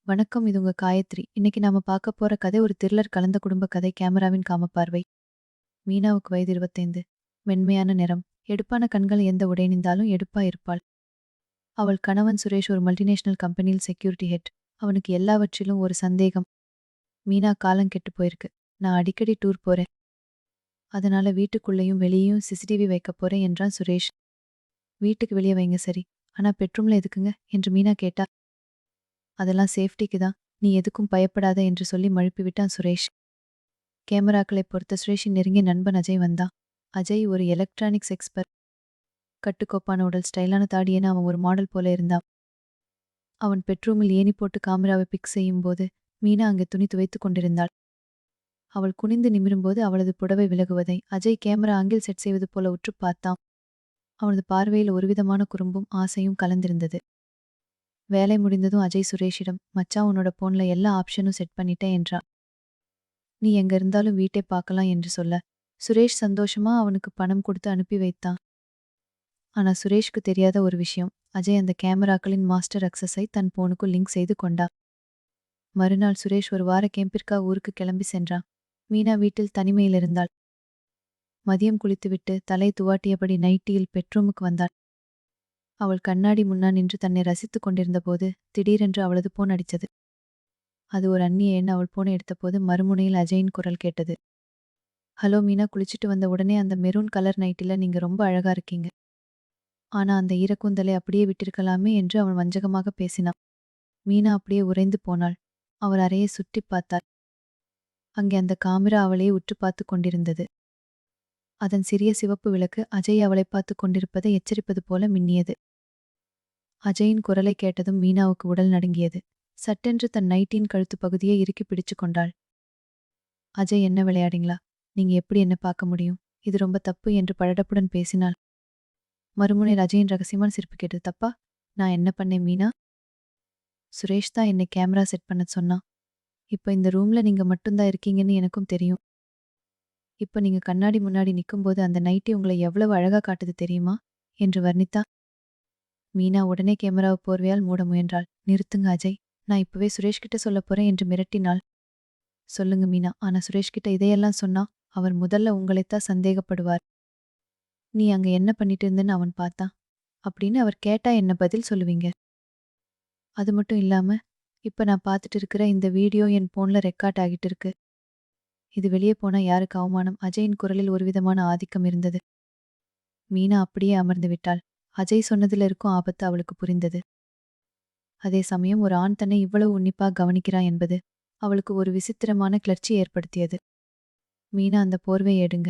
வணக்கம். இது உங்க காயத்ரி. இன்னைக்கு நாம பார்க்க போற கதை ஒரு த்ரில்லர் கலந்த குடும்ப கதை. கேமராவின் காமப்பார்வை. மீனாவுக்கு வயது 25. மென்மையான நிறம். எடுப்பான கண்கள். எந்த உடையணிந்தாலும் எடுப்பா இருப்பாள். அவள் கணவன் சுரேஷ் ஒரு மல்டிநேஷனல் கம்பெனியில் செக்யூரிட்டி ஹெட். அவனுக்கு எல்லாவற்றிலும் ஒரு சந்தேகம். மீனா காலம் கெட்டு போயிருக்கு. நான் அடிக்கடி டூர் போறேன். அதனால வீட்டுக்குள்ளேயும் வெளியேயும் சிசிடிவி வைக்க போறேன் என்றான் சுரேஷ். வீட்டுக்கு வெளியே வைங்க சரி. ஆனா பெட்ரூம்ல எதுக்குங்க என்று மீனா கேட்டா. அதெல்லாம் சேஃப்டிக்கு தான். நீ எதுக்கும் பயப்படாத என்று சொல்லி மழுப்பிவிட்டான் சுரேஷ். கேமராக்களை பொறுத்த சுரேஷின் நெருங்கிய நண்பன் அஜய் வந்தான். அஜய் ஒரு எலக்ட்ரானிக்ஸ் எக்ஸ்பர்ட். கட்டுக்கோப்பான உடல், ஸ்டைலான தாடி என அவன் ஒரு மாடல் போல இருந்தான். அவன் பெட்ரூமில் ஏணி போட்டு காமராவை பிக் செய்யும் போது மீனா அங்கே துணி துவைத்துக் கொண்டிருந்தாள். அவள் குனிந்து நிமிரும்போது அவளது புடவை விலகுவதை அஜய் கேமரா ஆங்கில் செட் செய்வது போல உற்று பார்த்தான். அவனது பார்வையில் ஒருவிதமான குறும்பும் ஆசையும் கலந்திருந்தது. வேலை முடிந்ததும் அஜய் சுரேஷிடம், மச்சான் உன்னோட போன்ல எல்லா ஆப்ஷனும் செட் பண்ணிட்டேன் என்றான். நீ எங்க இருந்தாலும் வீட்டை பார்க்கலாம் என்று சொல்ல சுரேஷ் சந்தோஷமா அவனுக்கு பணம் கொடுத்து அனுப்பி வைத்தான். ஆனா சுரேஷ்க்கு தெரியாத ஒரு விஷயம். அஜய் அந்த கேமராக்களின் மாஸ்டர் அக்சஸை தன் போனுக்குள் லிங்க் செய்து கொண்டான். மறுநாள் சுரேஷ் ஒரு வார கேம்பிற்காக ஊருக்கு கிளம்பி சென்றான். மீனா வீட்டில் தனிமையில் இருந்தாள். மதியம் குளித்துவிட்டு தலை துவாட்டியபடி நைட்டியில் பெட்ரூமுக்கு வந்தாள். அவள் கண்ணாடி முன்னா நின்று தன்னை ரசித்துக் கொண்டிருந்தபோது திடீரென்று அவளது போன் அடித்தது. அது ஒரு அந்நிய எண். அவள் போனை எடுத்தபோது மறுமுனையில் அஜயின் குரல் கேட்டது. ஹலோ மீனா, குளிச்சுட்டு வந்த உடனே அந்த மெரூன் கலர் நைட்டில நீங்க ரொம்ப அழகா இருக்கீங்க. ஆனா அந்த ஈரக்கூந்தலை அப்படியே விட்டிருக்கலாமே என்று அவன் வஞ்சகமாக பேசினான். மீனா அப்படியே உறைந்து போனாள். அவர் அறையை சுற்றி பார்த்தாள். அங்கே அந்த காமிரா அவளையே உற்று பார்த்து கொண்டிருந்தது. அதன் சிறிய சிவப்பு விளக்கு அஜய் அவளை பார்த்து கொண்டிருப்பதை எச்சரிப்பது போல மின்னியது. அஜயின் குரலை கேட்டதும் மீனாவுக்கு உடல் நடுங்கியது. சட்டென்று தன் நைட்டின் கழுத்து பகுதியை இறுக்கி பிடிச்சு கொண்டாள். அஜய், என்ன விளையாடிங்களா? நீங்க எப்படி என்ன பார்க்க முடியும்? இது ரொம்ப தப்பு என்று படடப்புடன் பேசினாள். மறுமுனை அஜயின் ரகசியமான சிரிப்பு கேட்டது. தப்பா? நான் என்ன பண்ணேன் மீனா? சுரேஷ் தான் என்னை கேமரா செட் பண்ண சொன்னான். இப்ப இந்த ரூம்ல நீங்க மட்டும்தான் இருக்கீங்கன்னு எனக்கும் தெரியும். இப்ப நீங்க கண்ணாடி முன்னாடி நிக்கும்போது அந்த நைட்டி உங்களை எவ்வளவு அழகா காட்டுது தெரியுமா என்று வர்ணித்தா. மீனா உடனே கேமராவை போர்வையால் மூட முயன்றாள். நிறுத்துங்க அஜய், நான் இப்பவே சுரேஷ் கிட்ட சொல்ல போறேன் என்று மிரட்டினாள். சொல்லுங்க மீனா, ஆனா சுரேஷ் கிட்ட இதையெல்லாம் சொன்னா அவர் முதல்ல உங்களைத்தான் சந்தேகப்படுவார். நீ அங்க என்ன பண்ணிட்டு இருந்தன்னு அவன் பார்த்தான் அப்படின்னு அவர் கேட்டா என்ன பதில் சொல்லுவீங்க? அது மட்டும் இல்லாம இப்ப நான் பார்த்துட்டு இருக்கிற இந்த வீடியோ என் போன்ல ரெக்கார்ட் ஆகிட்டு இருக்கு. இது வெளியே போனா யாருக்கு அவமானம்? அஜயின் குரலில் ஒருவிதமான ஆதிக்கம் இருந்தது. மீனா அப்படியே அமர்ந்து விட்டாள். அஜய் சொன்னதுல இருக்கும் ஆபத்து அவளுக்கு புரிந்தது. அதே சமயம் ஒரு ஆண் தன்னை இவ்வளவு உன்னிப்பா கவனிக்கிறான் என்பது அவளுக்கு ஒரு விசித்திரமான கிளர்ச்சி ஏற்படுத்தியது. மீனா, அந்த போர்வையை எடுங்க.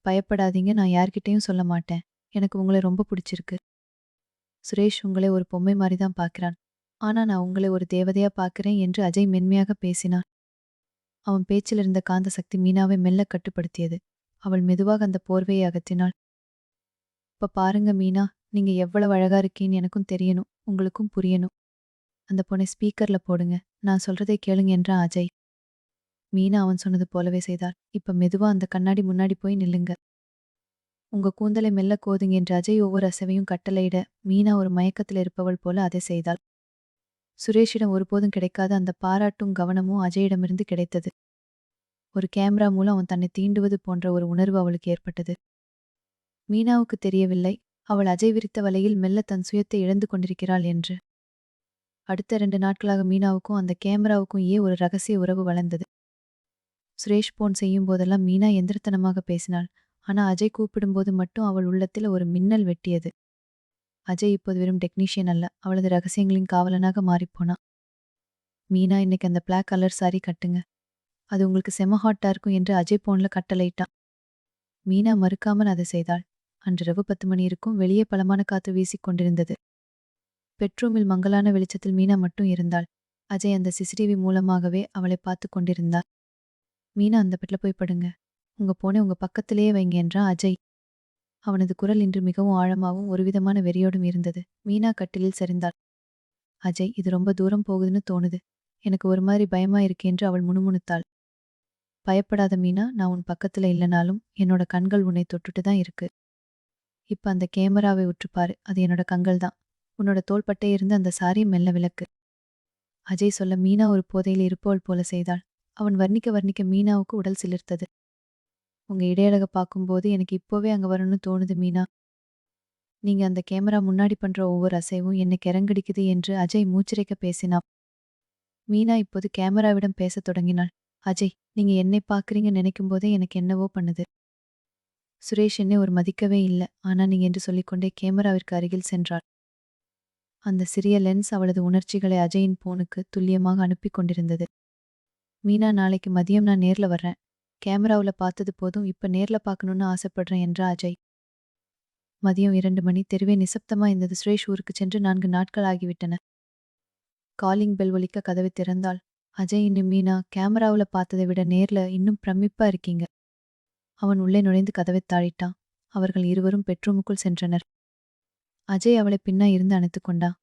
பயப்படாதீங்க, நான் யார்கிட்டையும் சொல்ல மாட்டேன். எனக்கு உங்களை ரொம்ப பிடிச்சிருக்கு. சுரேஷ் உங்களை ஒரு பொம்மை மாதிரி தான் பார்க்கிறான். ஆனா நான் உங்களை ஒரு தேவதையா பார்க்கிறேன் என்று அஜய் மென்மையாக பேசினான். அவன் பேச்சில் இருந்த காந்த சக்தி மீனாவை மெல்ல கட்டுப்படுத்தியது. அவள் மெதுவாக அந்த போர்வையை அகற்றினாள். இப்ப பாருங்க மீனா, நீங்க எவ்வளவு அழகா இருக்கீன்னு எனக்கும் தெரியணும், உங்களுக்கும் புரியணும். அந்த பொண்ணை ஸ்பீக்கர்ல போடுங்க, நான் சொல்றதை கேளுங்க என்றான் அஜய். மீனா அவன் சொன்னது போலவே செய்தாள். இப்ப மெதுவா அந்த கண்ணாடி முன்னாடி போய் நில்லுங்க. உங்க கூந்தலை மெல்ல கோதுங்க என்று அஜய் ஒவ்வொரு அசைவையும் கட்டளையிட மீனா ஒரு மயக்கத்தில் இருப்பவள் போல அதை செய்தாள். சுரேஷிடம் ஒருபோதும் கிடைக்காத அந்த பாராட்டும் கவனமும் அஜயிடமிருந்து கிடைத்தது. ஒரு கேமரா மூலம் அவன் தன்னை தீண்டுவது போன்ற ஒரு உணர்வு அவளுக்கு ஏற்பட்டது. மீனாவுக்கு தெரியவில்லை, அவள் அஜய் விரித்த வலையில் மெல்ல தன் சுயத்தை இழந்து கொண்டிருக்கிறாள் என்று. அடுத்த 2 நாட்களாக மீனாவுக்கும் அந்த கேமராவுக்கும் ஒரு ரகசிய உறவு வளர்ந்தது. சுரேஷ் போன் செய்யும் போதெல்லாம் மீனா எந்திரத்தனமாக பேசினாள். ஆனா அஜய் கூப்பிடும்போது மட்டும் அவள் உள்ளத்தில் ஒரு மின்னல் வெட்டியது. அஜய் இப்போது வெறும் டெக்னீஷியன் அல்ல, அவளது ரகசியங்களின் காவலனாக மாறிப்போனான். மீனா, இன்னைக்கு அந்த பிளாக் கலர் சாரி கட்டுங்க. அது உங்களுக்கு செம ஹாட்டா இருக்கும் என்று அஜய் போன்ல கட்டளையிட்டான். மீனா மறுக்காமல் அதை செய்தாள். அன்றிரவு 10 மணி இருக்கும். வெளியே பலமான காத்து வீசிக் கொண்டிருந்தது. பெட்ரூமில் மங்கலான வெளிச்சத்தில் மீனா மட்டும் இருந்தாள். அஜய் அந்த சிசிடிவி மூலமாகவே அவளை பார்த்து கொண்டிருந்தார். மீனா, அந்த பெட்ல போய் படுங்க. உங்க போனை உங்க பக்கத்திலேயே வைங்க என்றான் அஜய். அவனது குரல் இன்று மிகவும் ஆழமாகவும் ஒருவிதமான வெறியோடும் இருந்தது. மீனா கட்டிலில் சரிந்தாள். அஜய், இது ரொம்ப தூரம் போகுதுன்னு தோணுது. எனக்கு ஒரு மாதிரி பயமா இருக்கு என்று அவள் முணுமுணுத்தாள். பயப்படாத மீனா, நான் உன் பக்கத்துல இல்லனாலும் என்னோட கண்கள் உன்னை தொட்டுட்டு தான் இருக்கு. இப்ப அந்த கேமராவை உற்றுப்பாரு, அது என்னோட கண்கள் தான். உன்னோட தோள்பட்டை இருந்து அந்த சாரியை மெல்ல விலக்கு. அஜய் சொல்ல மீனா ஒரு போதையில் இருப்பவள் போல செய்தாள். அவன் வர்ணிக்க வர்ணிக்க மீனாவுக்கு உடல் சிலிர்த்தது. உங்க இடையழக பார்க்கும்போது எனக்கு இப்போவே அங்க வரணும்னு தோணுது மீனா. நீங்க அந்த கேமரா முன்னாடி பண்ற ஒவ்வொரு அசைவும் என்னை கிறங்கடிக்குது என்று அஜய் மூச்சிரைக்க பேசினான். மீனா இப்போது கேமராவிடம் பேசத் தொடங்கினாள். அஜய், நீங்க என்னை பார்க்குறீங்க நினைக்கும் போதே எனக்கு என்னவோ பண்ணுது. சுரேஷ் என்னை ஒரு மதிக்கவே இல்ல. ஆனா நீங்க என்று சொல்லிக்கொண்டே கேமராவிற்கு அருகில் சென்றாள். அந்த சிறிய லென்ஸ் அவளது உணர்ச்சிகளை அஜயின் போனுக்கு துல்லியமாக அனுப்பி கொண்டிருந்தது. மீனா, நாளைக்கு மதியம் நான் நேர்ல வர்றேன். கேமராவுல பார்த்தது போதும், இப்ப நேர்ல பார்க்கணும்னு ஆசைப்படுறேன் என்றா அஜய். மதியம் 2 மணி. தெருவே நிசப்தமா இருந்தது. சுரேஷ் ஊருக்கு சென்று 4 நாட்கள் ஆகிவிட்டன. காலிங் பெல் ஒலிக்க கதவை திறந்தாள். அஜய், இன்னும் மீனா, கேமராவுல பார்த்ததை விட நேர்ல இன்னும் பிரமிப்பா இருக்கீங்க. அவன் உள்ளே நுழைந்து கதவைத் தாழிட்டான். அவர்கள் இருவரும் பெட்ரூமுக்குள் சென்றனர். அஜய் அவளை பின்னா இருந்து அணைத்துக் கொண்டான்.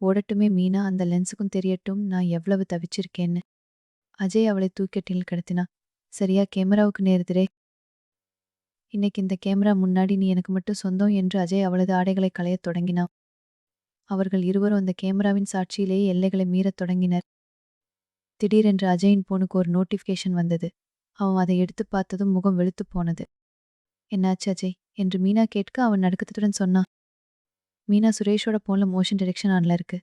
ஓடட்டுமே மீனா, அந்த லென்ஸுக்கும் தெரியட்டும் நான் எவ்வளவு தவிச்சிருக்கேன்னு. அஜய் அவளை தூக்கெட்டில் கிடத்தினான். சரியா கேமராவுக்கு நேர்திரே. இன்னைக்கு இந்த கேமரா முன்னாடி நீ எனக்கு மட்டும் சொந்தம் என்று அஜய் அவளது ஆடைகளை களையத் தொடங்கினான். அவர்கள் இருவரும் அந்த கேமராவின் சாட்சியிலேயே எல்லைகளை மீறத் தொடங்கினர். திடீரென்று அஜயின் போனுக்கு ஒரு நோட்டிஃபிகேஷன் வந்தது. அவன் அதை எடுத்துப் பார்த்ததும் முகம் வெளுத்துப் போனது. என்னாச்சு அஜய் என்று மீனா கேட்க அவன் நடுக்கத்துடன் சொன்னான். மீனா, சுரேஷோட போன்ல மோஷன் டிடெக்ஷன் ஆன்ல இருக்கு.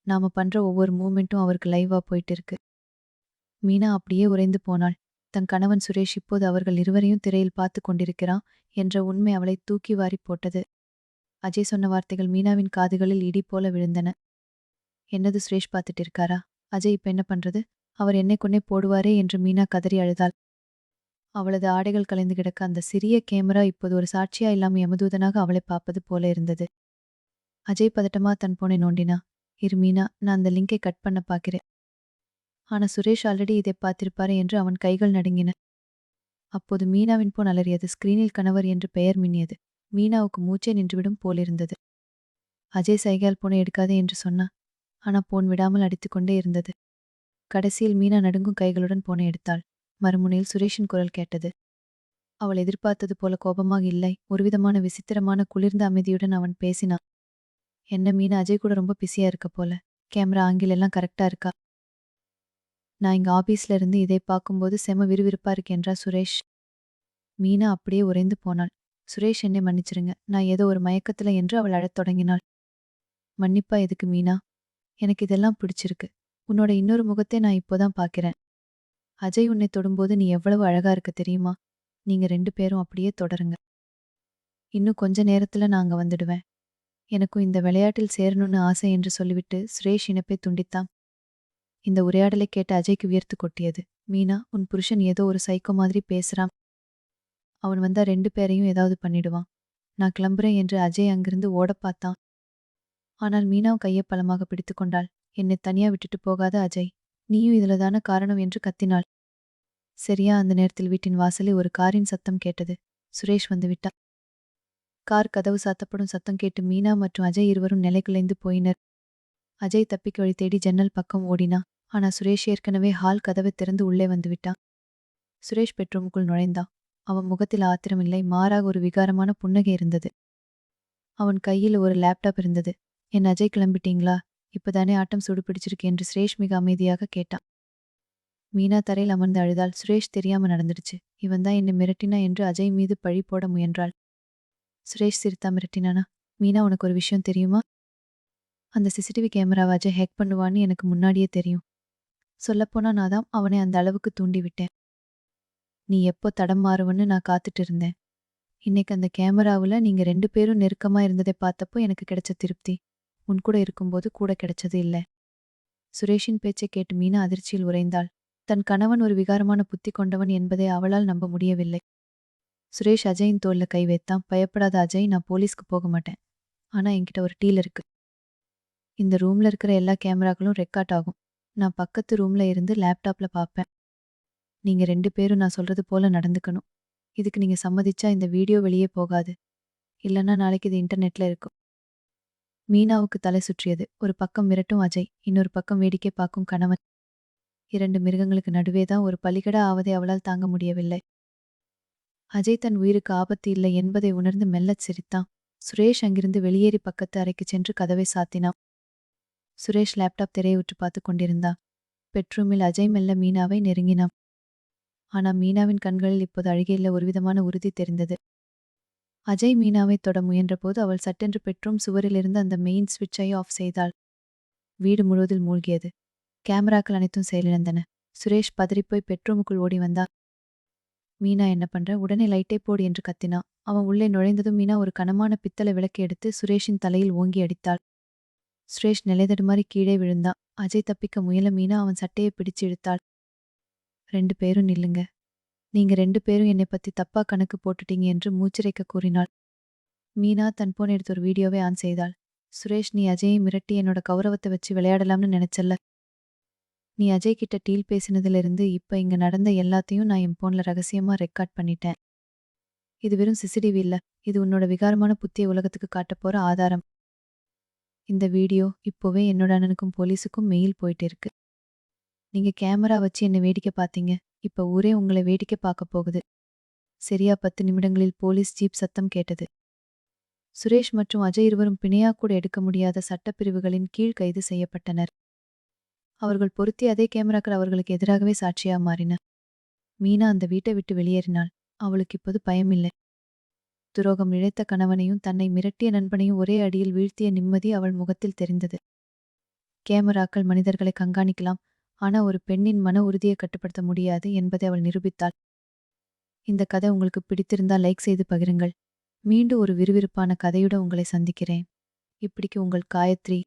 நாம பண்ற ஒவ்வொரு மூவ்மெண்ட்டும் அவருக்கு லைவா போயிட்டு இருக்கு. மீனா அப்படியே உறைந்து போனாள். தன் கணவன் சுரேஷ் இப்போது அவர்கள் இருவரையும் திரையில் பார்த்து கொண்டிருக்கிறான் என்ற உண்மை அவளை தூக்கி வாரி போட்டது. அஜய் சொன்ன வார்த்தைகள் மீனாவின் காதுகளில் இடி போல விழுந்தன. என்னது, சுரேஷ் பார்த்துட்டு இருக்காரா? அஜய் இப்ப என்ன பண்றது? அவர் என்னை கொன்னே போடுவாரே என்று மீனா கதறி அழுதாள். அவளது ஆடைகள் கலைந்து கிடக்க அந்த சிறிய கேமரா இப்போது ஒரு சாட்சியா இல்லாம யமதூதனாக அவளை பார்ப்பது போல இருந்தது. அஜய் பதட்டமா தன் போனை நோண்டினா. இரு மீனா, நான் அந்த லிங்கை கட் பண்ண பார்க்கிறேன். ஆனா சுரேஷ் ஆல்ரெடி இதை பார்த்திருப்பாரே என்று அவன் கைகள் நடுங்கின. அப்போது மீனாவின் போன் அலறியது. ஸ்கிரீனில் கணவர் என்று பெயர் மின்னியது. மீனாவுக்கு மூச்சே நின்றுவிடும் போலிருந்தது. அஜய் சைகையால் போனை எடுக்காதே என்று சொன்னா. ஆனா போன் விடாமல் அடித்துக்கொண்டே இருந்தது. கடைசியில் மீனா நடுங்கும் கைகளுடன் போனை எடுத்தாள். மறுமுனையில் சுரேஷின் குரல் கேட்டது. அவள் எதிர்பார்த்தது போல கோபமாக இல்லை, ஒருவிதமான விசித்திரமான குளிர்ந்த அமைதியுடன் அவன் பேசினான். என்ன மீனா, அஜய் கூட ரொம்ப பிஸியா இருக்க போல. கேமரா ஆங்கிள் எல்லாம் கரெக்டா இருக்கா? நான் இங்க ஆபீஸ்ல இருந்து இதை பார்க்கும்போது செம விறுவிறுப்பா இருக்கு என்றா சுரேஷ். மீனா அப்படியே உறைந்து போனாள். சுரேஷ், என்னை மன்னிச்சிருங்க, நான் ஏதோ ஒரு மயக்கத்துல என்று அவள் அழத் தொடங்கினாள். மன்னிப்பா எதுக்கு மீனா? எனக்கு இதெல்லாம் பிடிச்சிருக்கு. உன்னோட இன்னொரு முகத்தை நான் இப்போதான் பார்க்கிறேன். அஜய் உன்னை தொடும்போது நீ எவ்வளவு அழகா இருக்க தெரியுமா? நீங்க 2 பேரும் அப்படியே தொடருங்க. இன்னும் கொஞ்ச நேரத்துல நான் அங்க வந்துடுவேன். எனக்கும் இந்த விளையாட்டில் சேரணும்னு ஆசை என்று சொல்லிவிட்டு சுரேஷ் இணைப்பை துண்டித்தான். இந்த உரையாடலை கேட்ட அஜய்க்கு வியர்த்து கொட்டியது. மீனா, உன் புருஷன் ஏதோ ஒரு சைக்கோ மாதிரி பேசுறான். அவன் வந்தா 2 பேரையும் ஏதாவது பண்ணிடுவான். நான் கிளம்புறேன் என்று அஜய் அங்கிருந்து ஓடப் பார்த்தான். ஆனால் மீனாவும் கையை பலமாக பிடித்து கொண்டாள். என்னை தனியா விட்டுட்டு போகாத அஜய். நீயும் இதுல தான காரணம் என்று கத்தினாள். சரியா அந்த நேரத்தில் வீட்டின் வாசலில் ஒரு காரின் சத்தம் கேட்டது. சுரேஷ் வந்து விட்டான். கார் கதவு சாத்தப்படும் சத்தம் கேட்டு மீனா மற்றும் அஜய் இருவரும் நிலைகுலைந்து போயினர். அஜய் தப்பிக்க வழி தேடி ஜன்னல் பக்கம் ஓடினா. ஆனா சுரேஷ் ஏற்கனவே ஹால் கதவை திறந்து உள்ளே வந்து விட்டான். சுரேஷ் பெட்ரூமுக்குள் நுழைந்தான். அவன் முகத்தில் ஆத்திரமில்லை, மாறாக ஒரு விகாரமான புன்னகை இருந்தது. அவன் கையில் ஒரு லேப்டாப் இருந்தது. என் அஜய், கிளம்பிட்டீங்களா? இப்பதானே ஆட்டம் சூடு பிடிச்சிருக்கு என்று சுரேஷ் மிக அமைதியாக கேட்டான். மீனா தரையில் அமர்ந்து அழுதாள். சுரேஷ், தெரியாம நடந்துடுச்சு. இவன்தான் என்னை மிரட்டினா என்று அஜய் மீது பழி போட முயன்றாள். சுரேஷ் சிரித்தா. மிரட்டினானா? மீனா, உனக்கு ஒரு விஷயம் தெரியுமா? அந்த சிசிடிவி கேமராவை அஜய் ஹேக் பண்ணுவான்னு எனக்கு முன்னாடியே தெரியும். சொல்லப்போனா நான் தான் அவனை அந்த அளவுக்கு தூண்டி விட்டேன். நீ எப்போ தடம் மாறுவன்னு நான் காத்துட்டு இருந்தேன். இன்னைக்கு அந்த கேமராவுல நீங்க 2 பேரும் நெருக்கமா இருந்ததை பார்த்தப்போ எனக்கு கிடைச்ச திருப்தி உன் கூட இருக்கும்போது கூட கிடைச்சது இல்ல. சுரேஷின் பேச்சை கேட்டு மீனா அதிர்ச்சியில் உறைந்தாள். தன் கணவன் ஒரு விகாரமான புத்தி கொண்டவன் என்பதை அவளால் நம்ப முடியவில்லை. சுரேஷ் அஜயின் தோல்ல கை வைத்தான். பயப்படாத அஜய், நான் போலீஸ்க்கு போக மாட்டேன். ஆனா என்கிட்ட ஒரு டீல் இருக்கு. இந்த ரூம்ல இருக்கிற எல்லா கேமராக்களும் ரெக்கார்ட் ஆகும். நான் பக்கத்து ரூம்ல இருந்து லேப்டாப்ல பார்ப்பேன். நீங்க 2 பேரும் நான் சொல்றது போல நடந்துக்கணும். இதுக்கு நீங்க சம்மதிச்சா இந்த வீடியோ வெளியே போகாது. இல்லைன்னா நாளைக்கு இது இன்டர்நெட்ல இருக்கும். மீனாவுக்கு தலை சுற்றியது. ஒரு பக்கம் மிரட்டும் அஜய், இன்னொரு பக்கம் வேடிக்கை பார்க்கும் கணவன். 2 மிருகங்களுக்கு நடுவே தான் ஒரு பலிகடா ஆவதை அவளால் தாங்க முடியவில்லை. அஜய் தன் உயிருக்கு ஆபத்து இல்லை என்பதை உணர்ந்து மெல்லச் சிரித்தான். சுரேஷ் அங்கிருந்து வெளியேறி பக்கத்து அறைக்கு சென்று கதவை சாத்தினான். சுரேஷ் லேப்டாப் திரையை உற்று பார்த்து கொண்டிருந்தான். பெட்ரூமில் அஜய் மெல்ல மீனாவை நெருங்கினான். ஆனா மீனாவின் கண்களில் இப்போது அழுகையில்ல, ஒருவிதமான உறுதி தெரிந்தது. அஜய் மீனாவை தொட முயன்றபோது அவள் சட்டென்று பெட்ரூம் சுவரிலிருந்து அந்த மெயின் ஸ்விட்சை ஆஃப் செய்தாள். வீடு முழுவதில் மூழ்கியது. கேமராக்கள் அனைத்தும் செயலிழந்தன. சுரேஷ் பதறிப்போய் பெட்ரூமுக்குள் ஓடி வந்தான். மீனா, என்ன பண்ற? உடனே லைட்டை போடு என்று கத்தினான். அவன் உள்ளே நுழைந்ததும் மீனா ஒரு கனமான பித்தளை விளக்கை எடுத்து சுரேஷின் தலையில் ஓங்கி அடித்தாள். சுரேஷ் நிலைதடுமாறி கீழே விழுந்தான். அஜய் தப்பிக்க முயல மீனா அவன் சட்டையை பிடிச்சு இழுத்தாள். 2 பேரும் நில்லுங்க. நீங்க 2 பேரும் என்னை பத்தி தப்பா கணக்கு போட்டுட்டீங்க என்று மூச்சிரைக்க கூறினாள். மீனா தன் போன் எடுத்து ஒரு வீடியோவை ஆன் செய்தாள். சுரேஷ், நீ அஜயை மிரட்டி என்னோட கௌரவத்தை வச்சு விளையாடலாம்னு நினைச்சல்ல. நீ அஜய் கிட்ட டீல் பேசினதிலிருந்து இப்ப இங்க நடந்த எல்லாத்தையும் நான் என் போன்ல ரகசியமா ரெக்கார்ட் பண்ணிட்டேன். இது வெறும் சிசிடிவி இல்ல, இது உன்னோட விகாரமான புத்தியை உலகத்துக்கு காட்டப் போற ஆதாரம். இந்த வீடியோ இப்போவே என்னோட அண்ணனுக்கும் போலீஸுக்கும் மெயில் போயிட்டு இருக்கு. நீங்க கேமரா வச்சு என்னை வேடிக்கை பார்த்தீங்க, இப்ப ஊரே உங்களை வேடிக்கை பார்க்க போகுது. சரியா 10 நிமிடங்களில் போலீஸ் ஜீப் சத்தம் கேட்டது. சுரேஷ் மற்றும் அஜய் இருவரும் பிணையா கூட எடுக்க முடியாத சட்டப்பிரிவுகளின் கீழ் கைது செய்யப்பட்டனர். அவர்கள் பொருத்திய அதே கேமராக்கள் அவர்களுக்கு எதிராகவே சாட்சியா மாறின. மீனா அந்த வீட்டை விட்டு வெளியேறினாள். அவளுக்கு இப்போது பயமில்லை. துரோகம் இழைத்த கணவனையும் தன்னை மிரட்டிய நண்பனையும் ஒரே அடியில் வீழ்த்திய நிம்மதி அவள் முகத்தில் தெரிந்தது. கேமராக்கள் மனிதர்களை கண்காணிக்கலாம், ஆனா ஒரு பெண்ணின் மன உறுதியை கட்டுப்படுத்த முடியாது என்பதை அவள் நிரூபித்தாள். இந்த கதை உங்களுக்கு பிடித்திருந்தால் லைக் செய்து பகிருங்கள். மீண்டும் ஒரு விறுவிறுப்பான கதையுடன் உங்களை சந்திக்கிறேன். இப்படிக்கு உங்கள் காயத்ரி.